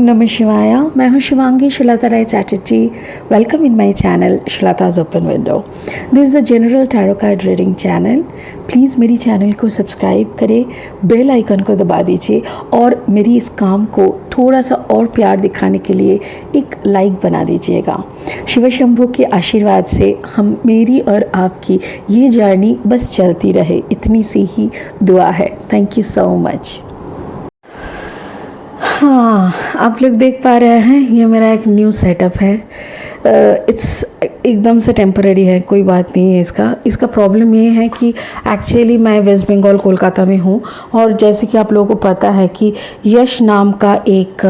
नमः शिवाय। मैं हूँ Shivangi Srilata Rai Chatterjee. Welcome in my channel Srilata's open window. This is the general tarot card reading channel. Please मेरी चैनल को सब्सक्राइब करें, बेल आइकन को दबा दीजिए और मेरी इस काम को थोड़ा सा और प्यार दिखाने के लिए एक लाइक बना दीजिएगा। शिव शंभू के आशीर्वाद से मेरी और आपकी ये जर्नी बस चलती रहे, इतनी सी ही दुआ है। Thank you so much. हाँ, आप लोग देख पा रहे हैं ये मेरा एक न्यू सेटअप है। इट्स एकदम से टेम्पररी है, कोई बात नहीं है इसका प्रॉब्लम ये है कि एक्चुअली मैं वेस्ट बंगाल कोलकाता में हूँ और जैसे कि आप लोगों को पता है कि यश नाम का एक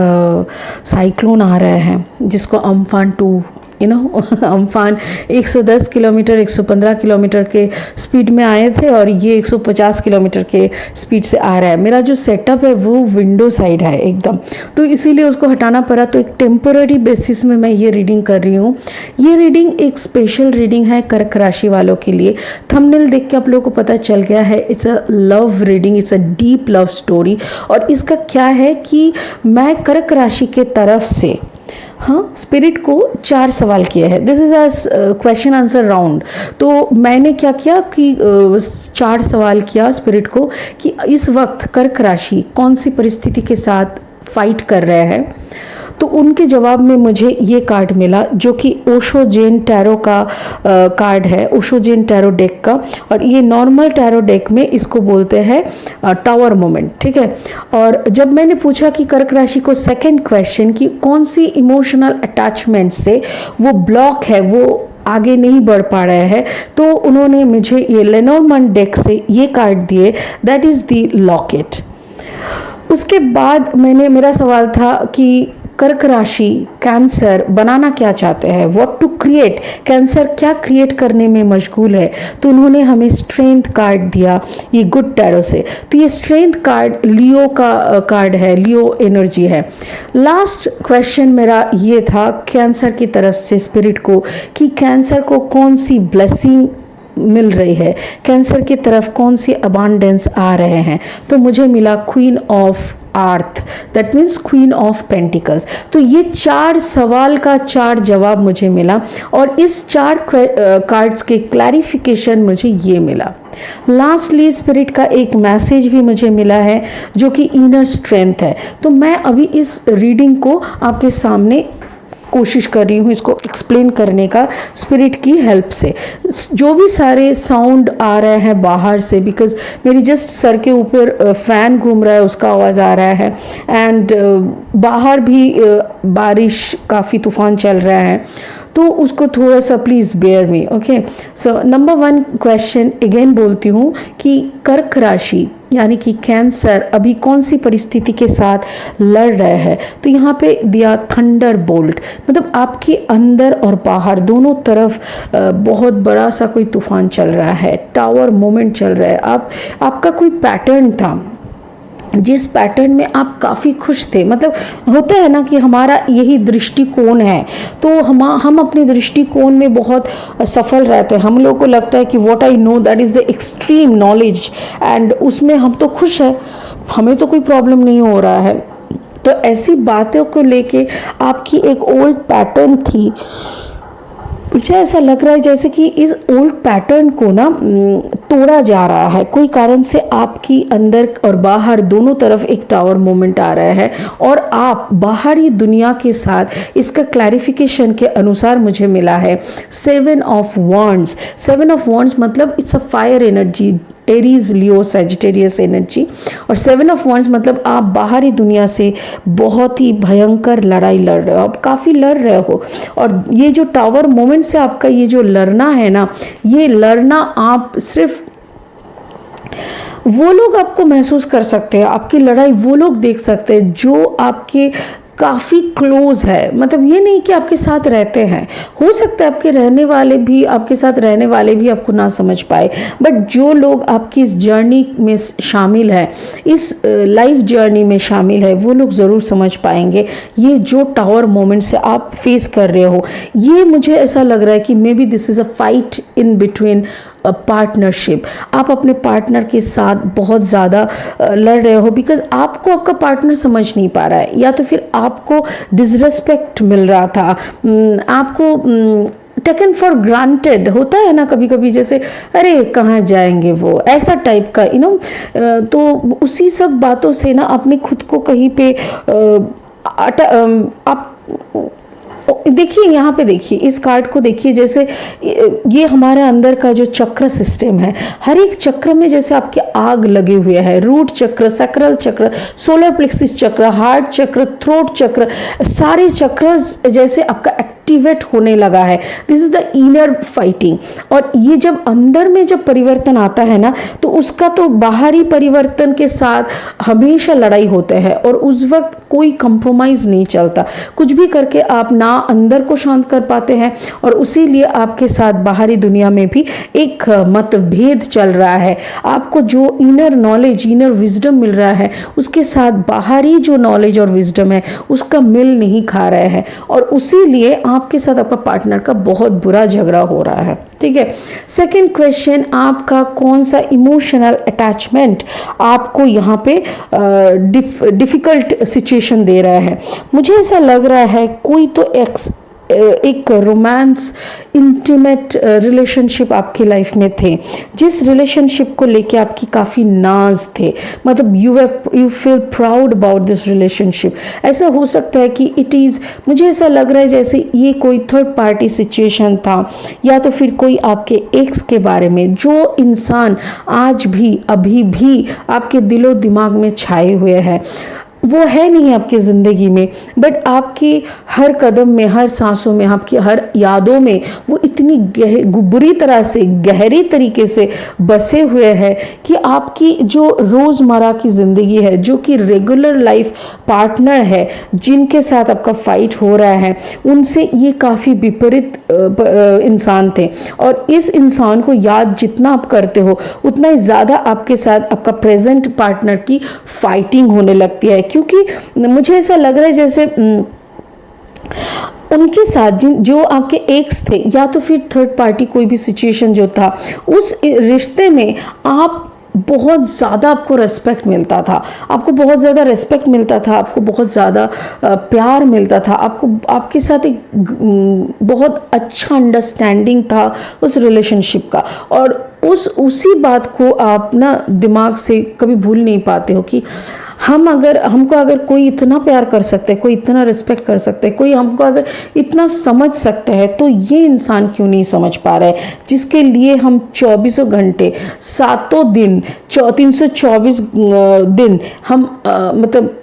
साइक्लोन आ रहा है जिसको अम्फान 2 अम्फान 110 किलोमीटर 115 किलोमीटर के स्पीड में आए थे और ये 150 किलोमीटर के स्पीड से आ रहा है। मेरा जो सेटअप है वो विंडो साइड है एकदम, तो इसीलिए उसको हटाना पड़ा। तो एक टेम्पररी बेसिस में मैं ये रीडिंग कर रही हूँ। ये रीडिंग एक स्पेशल रीडिंग है कर्क राशि वालों के लिए। थंबनेल देख के आप लोगों को पता चल गया है, it's a love reading, it's a deep love story. और इसका क्या है कि मैं कर्क राशि के तरफ से स्पिरिट को 4 सवाल किए हैं। This is a question answer round. तो मैंने क्या किया कि 4 सवाल किया स्पिरिट को कि इस वक्त कर्क राशि कौन सी परिस्थिति के साथ फाइट कर रहे हैं। तो उनके जवाब में मुझे ये कार्ड मिला जो कि ओशो जेन टैरो का कार्ड है, ओशो जेन टैरो डेक का। और ये नॉर्मल टैरो डेक में इसको बोलते हैं टावर मोमेंट, ठीक है। और जब मैंने पूछा कि कर्क राशि को सेकंड क्वेश्चन कि कौन सी इमोशनल अटैचमेंट से वो ब्लॉक है, वो आगे नहीं बढ़ पा रहे हैं, तो उन्होंने मुझे ये लेनोर्मैंड डेक से ये कार्ड दिए, दैट इज़ द लॉकेट। उसके बाद मेरा सवाल था कि कर्क राशि कैंसर बनाना क्या चाहते हैं, व्हाट टू क्रिएट, कैंसर क्या क्रिएट करने में मशगूल है। तो उन्होंने हमें स्ट्रेंथ कार्ड दिया ये गुड टैरो से। तो ये स्ट्रेंथ कार्ड लियो का कार्ड है, लियो एनर्जी है। लास्ट क्वेश्चन मेरा ये था कैंसर की तरफ से स्पिरिट को कि कैंसर को कौन सी ब्लेसिंग मिल रही है, कैंसर की तरफ कौन सी अबांडेंस आ रहे हैं। तो मुझे मिला queen of earth, that means queen of pentacles. तो ये 4 सवाल का 4 जवाब मुझे मिला और इस 4 कार्ड्स के क्लैरिफिकेशन मुझे ये मिला। लास्टली स्पिरिट का एक मैसेज भी मुझे मिला है जो कि इनर स्ट्रेंथ है। तो मैं अभी इस रीडिंग को आपके सामने कोशिश कर रही हूँ इसको एक्सप्लेन करने का स्पिरिट की हेल्प से। जो भी सारे साउंड आ रहे हैं बाहर से, बिकॉज मेरी जस्ट सर के ऊपर फ़ैन घूम रहा है, उसका आवाज़ आ रहा है। एंड बाहर भी बारिश काफ़ी तूफान चल रहा है, तो उसको थोड़ा सा please bear me. Okay, so number 1 question again बोलती हूँ कि कर्क राशि यानी कि कैंसर अभी कौन सी परिस्थिति के साथ लड़ रहे हैं। तो यहाँ पे दिया थंडर बोल्ट, मतलब आपके अंदर और बाहर दोनों तरफ बहुत बड़ा सा कोई तूफान चल रहा है, टावर मोमेंट चल रहा है। आपका कोई पैटर्न था जिस पैटर्न में आप काफ़ी खुश थे, मतलब होता है ना कि हमारा यही दृष्टिकोण है, तो हम अपने दृष्टिकोण में बहुत सफल रहते हैं। हम लोगों को लगता है कि what I know that is the extreme knowledge, and उसमें हम तो खुश हैं, हमें तो कोई प्रॉब्लम नहीं हो रहा है। तो ऐसी बातों को लेके आपकी एक ओल्ड पैटर्न थी। मुझे ऐसा लग रहा है जैसे कि इस ओल्ड पैटर्न को ना तोड़ा जा रहा है कोई कारण से। आपकी अंदर और बाहर दोनों तरफ एक टावर मोमेंट आ रहा है और आप बाहरी दुनिया के साथ इसका क्लैरिफिकेशन के अनुसार मुझे मिला है 7 ऑफ वॉन्ड्स। 7 ऑफ वॉन्ड्स मतलब it's a fire energy, Aries Leo Sagittarius energy. और 7 ऑफ वॉन्ड्स मतलब आप बाहरी दुनिया से बहुत ही भयंकर लड़ाई लड़ रहे हो, आप काफ़ी लड़ रहे हो। और ये जो टावर मोमेंट से आपका ये जो लड़ना है ना, ये लड़ना आप सिर्फ वो लोग आपको महसूस कर सकते हैं, आपकी लड़ाई वो लोग देख सकते हैं जो आपके काफ़ी क्लोज है। मतलब ये नहीं कि आपके साथ रहते हैं, हो सकता है आपके साथ रहने वाले भी आपको ना समझ पाए, बट जो लोग आपकी इस जर्नी में शामिल है, इस लाइफ जर्नी में शामिल है, वो लोग ज़रूर समझ पाएंगे ये जो टावर मोमेंट से आप फेस कर रहे हो। ये मुझे ऐसा लग रहा है कि may be this is a fight in between partnership, आप अपने पार्टनर के साथ बहुत ज़्यादा लड़ रहे हो बिकॉज आपको आपका पार्टनर समझ नहीं पा रहा है, या तो फिर आपको डिसरेस्पेक्ट मिल रहा था, आपको टेकन फॉर ग्रांटेड होता है ना कभी कभी, जैसे अरे कहाँ जाएंगे वो, ऐसा टाइप का तो उसी सब बातों से ना आपने खुद को कहीं पे आप देखिए, यहाँ पे देखिए, इस कार्ड को देखिए, जैसे ये हमारे अंदर का जो चक्र सिस्टम है, हर एक चक्र में जैसे आपके आग लगे हुए हैं, रूट चक्र, सैक्रल चक्र, सोलर प्लेक्सिस चक्र, हार्ट चक्र, थ्रोट चक्र, सारे चक्र जैसे आपका एक्टिवेट होने लगा है। This is the inner fighting. और ये जब अंदर में जब परिवर्तन आता है ना, तो उसका तो बाहरी परिवर्तन के साथ हमेशा लड़ाई होते हैं, और उस वक्त कोई कंप्रोमाइज नहीं चलता, कुछ भी करके आप ना अंदर को शांत कर पाते हैं, और उसी लिए आपके साथ बाहरी दुनिया में भी एक मतभेद चल रहा है। आपको जो इनर नॉलेज, इनर विजडम मिल रहा है, उसके साथ बाहरी जो नॉलेज और विजडम है उसका मिल नहीं खा रहे हैं, और उसी लिए आपके साथ आपका पार्टनर का बहुत बुरा झगड़ा हो रहा है। ठीक है। सेकंड क्वेश्चन, आपका कौन सा इमोशनल अटैचमेंट आपको यहाँ पे डिफिकल्ट सिचुएशन दे रहा है। मुझे ऐसा लग रहा है कोई तो एक रोमांस, इंटीमेट रिलेशनशिप आपकी लाइफ में थे, जिस रिलेशनशिप को लेके आपकी काफ़ी नाज थे, मतलब you feel proud about this relationship. ऐसा हो सकता है कि मुझे ऐसा लग रहा है जैसे ये कोई थर्ड पार्टी सिचुएशन था, या तो फिर कोई आपके एक्स के बारे में, जो इंसान आज भी अभी भी आपके दिलो दिमाग में छाए हुए हैं, वो है नहीं आपकी ज़िंदगी में, बट आपकी हर कदम में, हर सांसों में, आपकी हर यादों में वो इतनी बुरी तरह से, गहरी तरीके से बसे हुए हैं कि आपकी जो रोज़मर्रा की ज़िंदगी है, जो कि रेगुलर लाइफ पार्टनर है, जिनके साथ आपका फाइट हो रहा है, उनसे ये काफ़ी विपरीत इंसान थे। और इस इंसान को याद जितना आप करते हो, उतना ही ज़्यादा आपके साथ आपका प्रेजेंट पार्टनर की फाइटिंग होने लगती है, क्योंकि मुझे ऐसा लग रहा है जैसे उनके साथ जो आपके एक्स थे, या तो फिर थर्ड पार्टी कोई भी सिचुएशन जो था, उस रिश्ते में आप बहुत ज़्यादा, आपको रेस्पेक्ट मिलता था, आपको बहुत ज़्यादा रेस्पेक्ट मिलता था, आपको बहुत ज़्यादा प्यार मिलता था, आपको आपके साथ एक बहुत अच्छा अंडरस्टैंडिंग था उस रिलेशनशिप का। और उसी बात को आप ना दिमाग से कभी भूल नहीं पाते हो कि हमको अगर कोई इतना प्यार कर सकता है, कोई इतना रिस्पेक्ट कर सकता है, कोई हमको अगर इतना समझ सकता है, तो ये इंसान क्यों नहीं समझ पा रहा है, जिसके लिए हम 24 घंटे, 7 दिन, 324 दिन हम मतलब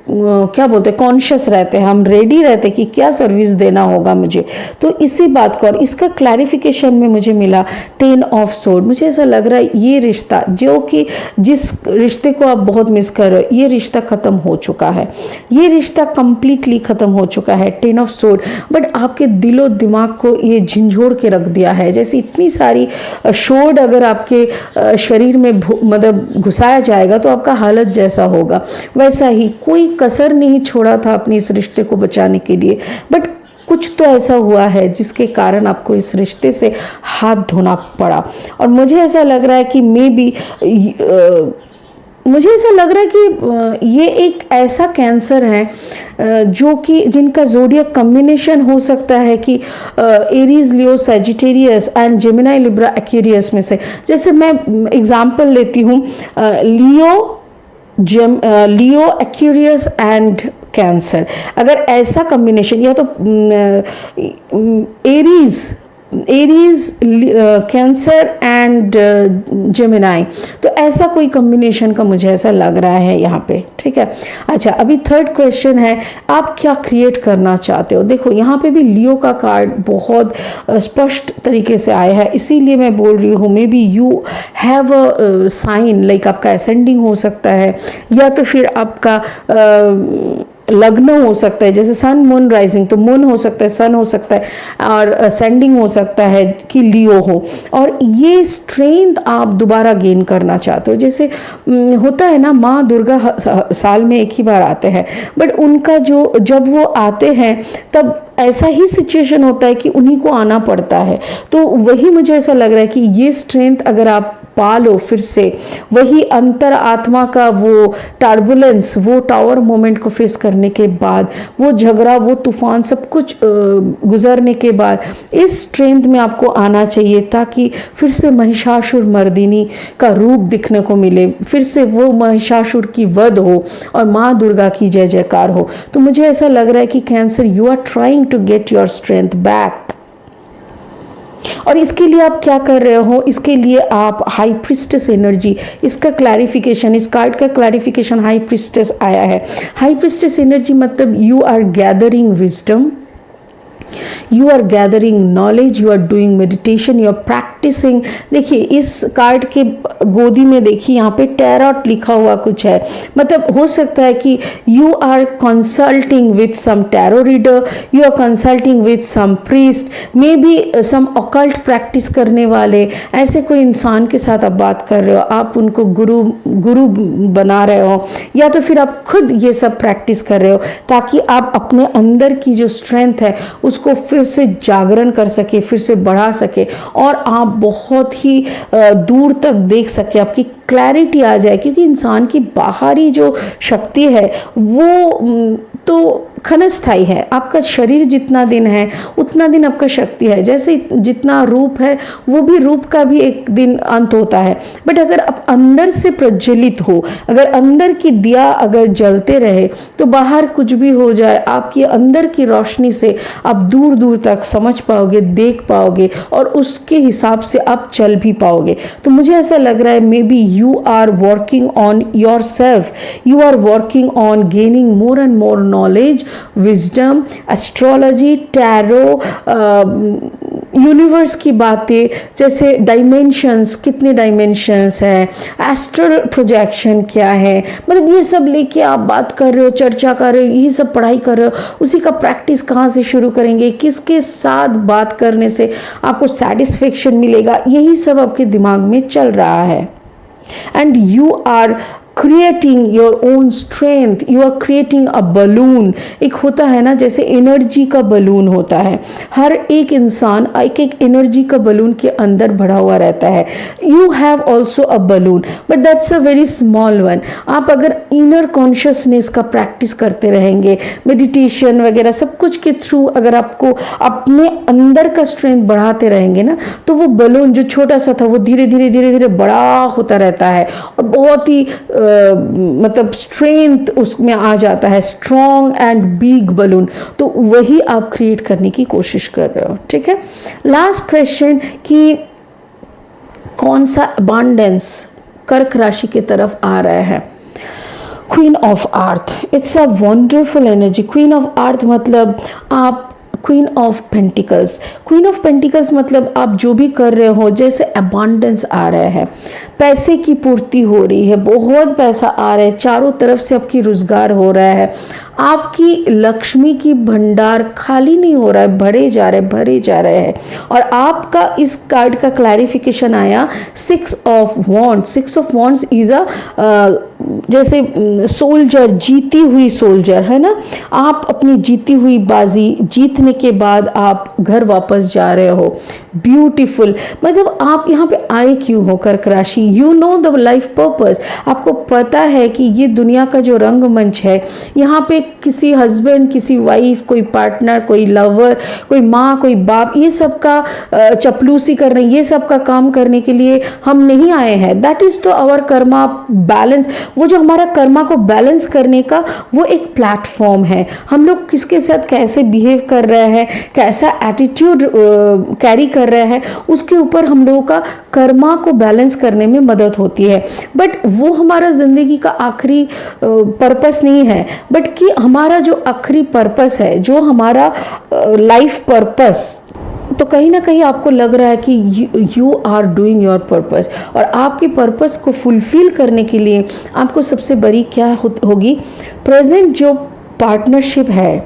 क्या बोलते हैं, कॉन्शियस रहते हैं, हम रेडी रहते हैं कि क्या सर्विस देना होगा मुझे। तो इसी बात को, और इसका क्लैरिफिकेशन में मुझे मिला 10 ऑफ सोर्ड। मुझे ऐसा लग रहा है ये रिश्ता, जो कि जिस रिश्ते को आप बहुत मिस कर रहे हो, ये रिश्ता ख़त्म हो चुका है, ये रिश्ता कंप्लीटली ख़त्म हो चुका है, 10 ऑफ सोर्ड। बट आपके दिलो दिमाग को ये झंझोड़ के रख दिया है, जैसे इतनी सारी शोर्ड अगर आपके शरीर में मतलब घुसाया जाएगा तो आपका हालत जैसा होगा, वैसा ही कोई कसर नहीं छोड़ा था अपने इस रिश्ते को बचाने के लिए। बट कुछ तो ऐसा हुआ है जिसके कारण आपको इस रिश्ते से हाथ धोना पड़ा। और मुझे ऐसा लग रहा है कि मुझे ऐसा लग रहा है कि ये एक ऐसा कैंसर है जो कि जिनका ज़ोडियक कॉम्बिनेशन हो सकता है कि Aries, Leo, Sagittarius and Gemini, Libra, Aquarius में से। जैसे मैं एग्जांपल लेती हूँ, लियो, एक्वेरियस एंड कैंसर, अगर ऐसा कॉम्बिनेशन, या तो एरीज, कैंसर एंड जेमिनी, तो ऐसा कोई कॉम्बिनेशन का मुझे ऐसा लग रहा है यहाँ पे। ठीक है। अच्छा, अभी थर्ड क्वेश्चन है, आप क्या क्रिएट करना चाहते हो। देखो यहाँ पे भी लियो का कार्ड बहुत स्पष्ट तरीके से आया है, इसीलिए मैं बोल रही हूँ maybe you have a sign, like आपका असेंडिंग हो सकता है, या तो फिर आपका लग्न हो सकता है, जैसे सन मून राइजिंग, तो मून हो सकता है, सन हो सकता है, और असेंडिंग हो सकता है कि लियो हो, और ये स्ट्रेंथ आप दोबारा गेन करना चाहते हो। जैसे होता है ना, माँ दुर्गा साल में एक ही बार आते हैं, बट उनका जो जब वो आते हैं तब ऐसा ही सिचुएशन होता है कि उन्हीं को आना पड़ता है। तो वही मुझे ऐसा लग रहा है कि ये स्ट्रेंथ अगर आप पा लो फिर से, वही अंतर आत्मा का वो टर्बुलेंस, वो टावर मोमेंट को फेस करने के बाद, वो झगड़ा, वो तूफान, सब कुछ गुजरने के बाद इस स्ट्रेंथ में आपको आना चाहिए, ताकि फिर से महिषासुर मर्दिनी का रूप दिखने को मिले, फिर से वो महिषासुर की वध हो और माँ दुर्गा की जय जयकार हो। तो मुझे ऐसा लग रहा है कि cancer, you are trying to get your strength back. और इसके लिए आप क्या कर रहे हो, इसके लिए आप हाई प्रिस्टेस एनर्जी, इसका क्लैरिफिकेशन, इस कार्ड का क्लैरिफिकेशन हाई प्रिस्टेस आया है। हाई प्रिस्टेस एनर्जी मतलब you are gathering wisdom, you are gathering knowledge, you are doing meditation, you are practising. देखिए इस कार्ड के गोदी में देखिए यहाँ पे टैरोट लिखा हुआ कुछ है, मतलब हो सकता है कि you are consulting with some tarot reader, you are consulting with some priest, maybe some occult practice करने वाले, ऐसे कोई इंसान के साथ आप बात कर रहे हो, आप उनको गुरु बना रहे हो, या तो फिर आप खुद ये सब प्रैक्टिस कर रहे हो, ताकि आप अपने अंदर की जो स्ट्रेंथ है उसको फिर से जागरण कर सके, फिर से बढ़ा सके, और आप बहुत ही दूर तक देख सके, आपकी क्लैरिटी आ जाए। क्योंकि इंसान की बाहरी जो शक्ति है वो तो क्षणस्थायी है, आपका शरीर जितना दिन है उतना दिन आपका शक्ति है, जैसे जितना रूप है वो भी, रूप का भी एक दिन अंत होता है। बट अगर आप अंदर से प्रज्वलित हो, अगर अंदर की दिया अगर जलते रहे, तो बाहर कुछ भी हो जाए, आपकी अंदर की रोशनी से आप दूर दूर तक समझ पाओगे, देख पाओगे, और उसके हिसाब से आप चल भी पाओगे। तो मुझे ऐसा लग रहा है maybe you are working on yourself, you are working on gaining more and more knowledge, wisdom, astrology, tarot, universe की बातें, जैसे डायमेंशंस, कितने डायमेंशंस हैं, एस्ट्रल प्रोजेक्शन क्या है, मतलब ये सब लेके आप बात कर रहे हो, चर्चा कर रहे हो, ये सब पढ़ाई कर रहे हो। उसी का प्रैक्टिस कहाँ से शुरू करेंगे, किसके साथ बात करने से आपको सेटिस्फेक्शन मिलेगा, यही सब आपके दिमाग में चल रहा है। And you are creating your own strength, you are creating a balloon. एक होता है ना, जैसे एनर्जी का बलून होता है, हर एक इंसान एक एक एनर्जी का बलून के अंदर भरा हुआ रहता है। You have also a balloon, but that's a very small one. आप अगर इनर कॉन्शियसनेस का प्रैक्टिस करते रहेंगे, मेडिटेशन वगैरह सब कुछ के थ्रू अगर आपको अपने अंदर का स्ट्रेंथ बढ़ाते रहेंगे ना, तो वो बलून जो छोटा सा था वो धीरे धीरे धीरे धीरे बड़ा होता रहता है, और बहुत ही मतलब स्ट्रेंथ उसमें आ जाता है, स्ट्रॉन्ग एंड बिग बलून। तो वही आप क्रिएट करने की कोशिश कर रहे हो। ठीक है, लास्ट क्वेश्चन कि कौन सा अबंडेंस कर्क राशि की तरफ आ रहा है। Queen of earth, it's a wonderful energy. Queen of earth मतलब आप queen of pentacles, queen of pentacles मतलब आप जो भी कर रहे हो, जैसे अबंडेंस आ रहा है, पैसे की पूर्ति हो रही है, बहुत पैसा आ रहा है, चारों तरफ से आपकी रोजगार हो रहा है, आपकी लक्ष्मी की भंडार खाली नहीं हो रहा है, भरे जा रहे, भरे जा रहे हैं। और आपका इस कार्ड का क्लैरिफिकेशन आया 6 of wands. 6 of wands is a जैसे सोल्जर, जीती हुई सोल्जर है ना, आप अपनी जीती हुई बाजी जीतने के बाद आप घर वापस जा रहे हो। ब्यूटीफुल, मतलब आप यहाँ पे आए क्यों हो कर्क राशि, you know the life purpose. आपको पता है कि ये दुनिया का जो रंगमंच है, यहाँ पे किसी हस्बैंड, किसी वाइफ, कोई पार्टनर, कोई लवर, कोई माँ, कोई बाप, ये सब का चपलूसी करने, ये सब का काम करने के लिए हम नहीं आए हैं। दैट इज तो आवर कर्मा बैलेंस। वो जो हमारा कर्मा को बैलेंस करने का वो एक प्लेटफॉर्म है। हम लोग किसके साथ कैसे बिहेव कर रहे हैं, कैसा एटीट्यूड कैरी कर रहे हैं, उसके ऊपर हम लोगों का कर्मा को बैलेंस करने में मदद होती है। बट वो हमारा जिंदगी का आखिरी पर्पस नहीं है, बट कि हमारा जो आखिरी पर्पस है, जो हमारा लाइफ पर्पस, तो कहीं ना कहीं आपको लग रहा है कि you are doing your purpose, और आपके पर्पस को फुलफिल करने के लिए आपको सबसे बड़ी क्या होगी, प्रेजेंट जो पार्टनरशिप है,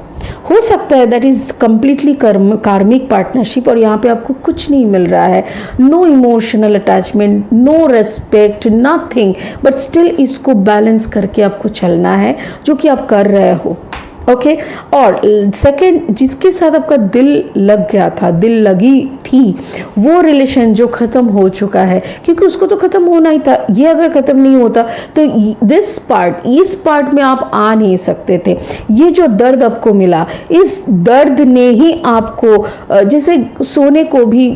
हो सकता है that is completely karmic partnership, और यहाँ पे आपको कुछ नहीं मिल रहा है, no emotional attachment, no respect, nothing, but still इसको बैलेंस करके आपको चलना है, जो कि आप कर रहे हो। ओके और सेकंड, जिसके साथ आपका दिल लग गया था, दिल लगी थी, वो रिलेशन जो ख़त्म हो चुका है, क्योंकि उसको तो ख़त्म होना ही था, ये अगर ख़त्म नहीं होता तो इस पार्ट में आप आ नहीं सकते थे। ये जो दर्द आपको मिला, इस दर्द ने ही आपको, जैसे सोने को भी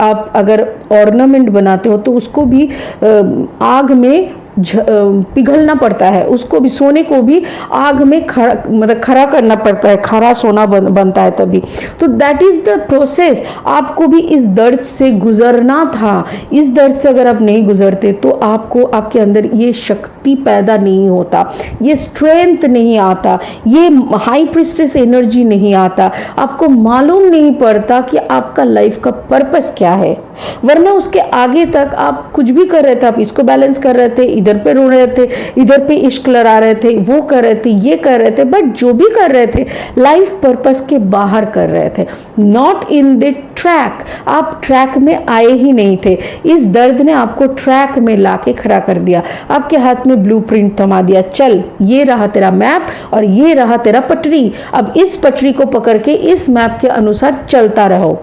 आप अगर ऑर्नामेंट बनाते हो तो उसको भी आग में पिघलना पड़ता है, उसको भी, सोने को भी आग में खरा करना पड़ता है, खरा सोना बनता है तभी। तो दैट इज द प्रोसेस। आपको भी इस दर्द से गुजरना था। इस दर्द से अगर आप नहीं गुजरते तो आपको, आपके अंदर ये शक्ति पैदा नहीं होता, ये स्ट्रेंथ नहीं आता, ये हाई प्रिस्टेस एनर्जी नहीं आता, आपको मालूम नहीं पड़ता कि आपका लाइफ का पर्पस क्या है। वरना उसके आगे तक आप कुछ भी कर रहे थे, आप इसको बैलेंस कर रहे थे, इधर पे रो रहे थे, इधर पे इश्क लड़ा रहे थे, वो कर रहे थे, ये कर रहे थे, बट जो भी कर रहे थे लाइफ पर्पस के बाहर कर रहे थे, नॉट इन द ट्रैक। आप ट्रैक में आए ही नहीं थे। इस दर्द ने आपको ट्रैक में लाके खड़ा कर दिया, आपके हाथ में ब्लूप्रिंट थमा दिया, चल ये रहा तेरा मैप और ये रहा तेरा पटरी, अब इस पटरी को पकड़ के इस मैप के अनुसार चलता रहो।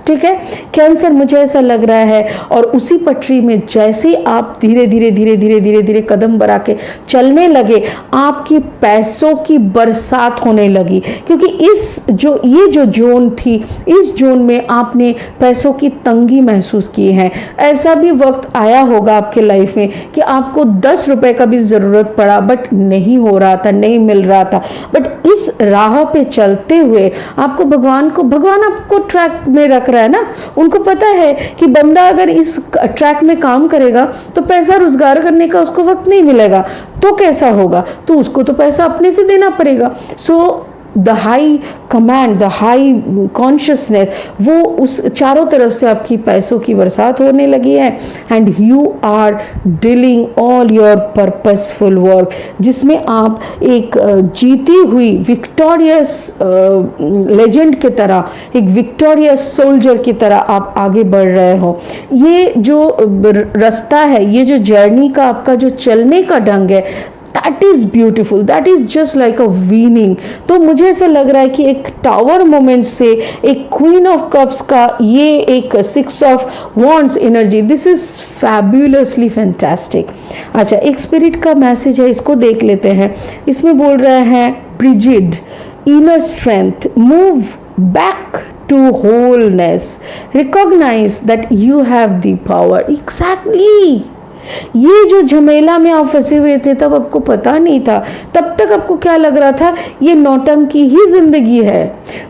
ठीक है कैंसर, मुझे ऐसा लग रहा है, और उसी पटरी में जैसे आप धीरे धीरे कदम बढ़ा के चलने लगे, आपकी पैसों की बरसात होने लगी, क्योंकि ये जो जोन थी, इस जोन में आपने पैसों की तंगी महसूस की है। ऐसा भी वक्त आया होगा आपके लाइफ में कि आपको 10 रुपए का भी ज़रूरत पड़ा, बट नहीं हो रहा था, नहीं मिल रहा था, बट इस राह पे चलते हुए आपको भगवान आपको ट्रैक में रख रहा है ना। उनको पता है कि बंदा अगर इस ट्रैक में काम करेगा तो पैसा रोजगार करने का उसको वक्त नहीं मिलेगा, तो कैसा होगा, तो उसको तो पैसा अपने से देना पड़ेगा। So the high command, the high consciousness, वो उस चारों तरफ से आपकी पैसों की बरसात होने लगी है, and you are dealing all your purposeful work, जिसमें आप एक जीती हुई विक्टोरियस लेजेंड की तरह, एक विक्टोरियस सोल्जर की तरह आप आगे बढ़ रहे हो। ये जो रास्ता है, ये जो जर्नी का आपका जो चलने का ढंग है, that is beautiful, that is just like a weaning. तो मुझे ऐसा लग रहा है कि एक टावर मोमेंट से एक क्वीन ऑफ कप्स का ये एक 6 of wands energy, this is fabulously fantastic. अच्छा, एक स्पिरिट का मैसेज है, इसको देख लेते हैं। इसमें बोल रहे हैं, Brigid inner strength, move back to wholeness, recognize that you have the power। Exactly, ये जो झमेला में आप फंसे हुए थे, तब आपको पता नहीं था, तब तक आपको क्या लग रहा था, ये नौटंकी ही जिंदगी है।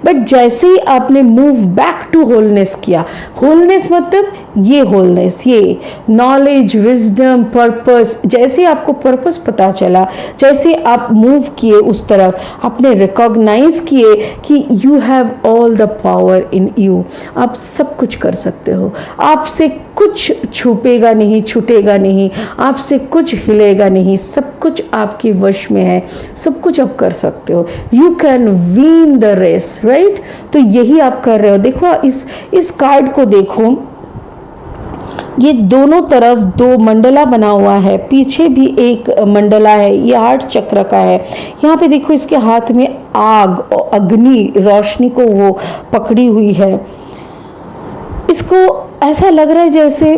बट जैसे ही आपने मूव बैक टू होलनेस किया, होलनेस मतलब ये होलनेस, ये नॉलेज, विजडम, पर्पस, जैसे आपको पर्पस पता चला, जैसे आप मूव किए उस तरफ, आपने रिकॉग्नाइज किए कि you have all the power in you, आप सब कुछ कर सकते हो, आपसे कुछ छुपेगा नहीं, छूटेगा नहीं, आपसे कुछ हिलेगा नहीं, सब कुछ आपके वश में है, सब कुछ आप कर सकते हो। You can win the race, right. तो यही आप कर रहे हो। देखो इस कार्ड को देखो, ये दोनों तरफ 2 मंडला बना हुआ है, पीछे भी एक मंडला है, ये 8 चक्र का है। यहाँ पे देखो इसके हाथ में आग और अग्नि, रोशनी को वो पकड़ी हुई है। इसको ऐसा लग रहा है जैसे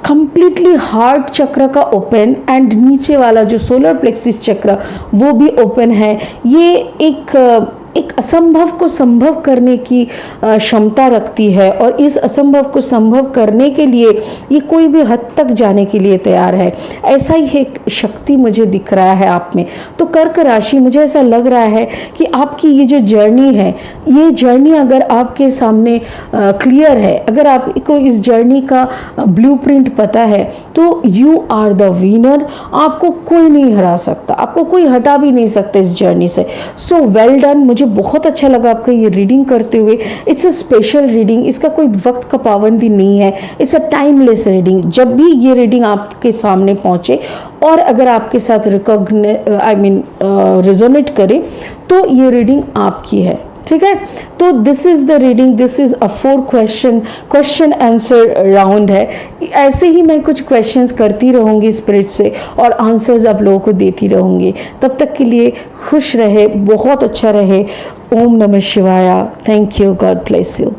कंप्लीटली हार्ट चक्र का ओपन, एंड नीचे वाला जो सोलर प्लेक्सिस चक्र वो भी ओपन है। ये एक असंभव को संभव करने की क्षमता रखती है, और इस असंभव को संभव करने के लिए ये कोई भी हद तक जाने के लिए तैयार है। ऐसा ही एक शक्ति मुझे दिख रहा है आप में। तो कर्क राशि, मुझे ऐसा लग रहा है कि आपकी ये जो जर्नी है, ये जर्नी अगर आपके सामने क्लियर है, अगर आपको इस जर्नी का ब्लूप्रिंट पता है, तो यू आर द विनर। आपको कोई नहीं हरा सकता, आपको कोई हटा भी नहीं सकता इस जर्नी से। So well done. मुझे मुझे बहुत अच्छा लगा आपका ये रीडिंग करते हुए। इट्स अ स्पेशल रीडिंग, इसका कोई वक्त का पाबंदी नहीं है, इट्स अ टाइमलेस रीडिंग। जब भी ये रीडिंग आपके सामने पहुँचे और अगर आपके साथ रिजोनेट करे तो ये रीडिंग आपकी है, ठीक है। तो this is the reading, this is a 4 question answer round है। ऐसे ही मैं कुछ क्वेश्चंस करती रहूँगी स्पिरिट से और आंसर्स आप लोगों को देती रहूँगी। तब तक के लिए खुश रहे, बहुत अच्छा रहे। ओम नमः शिवाय। Thank you, God bless you.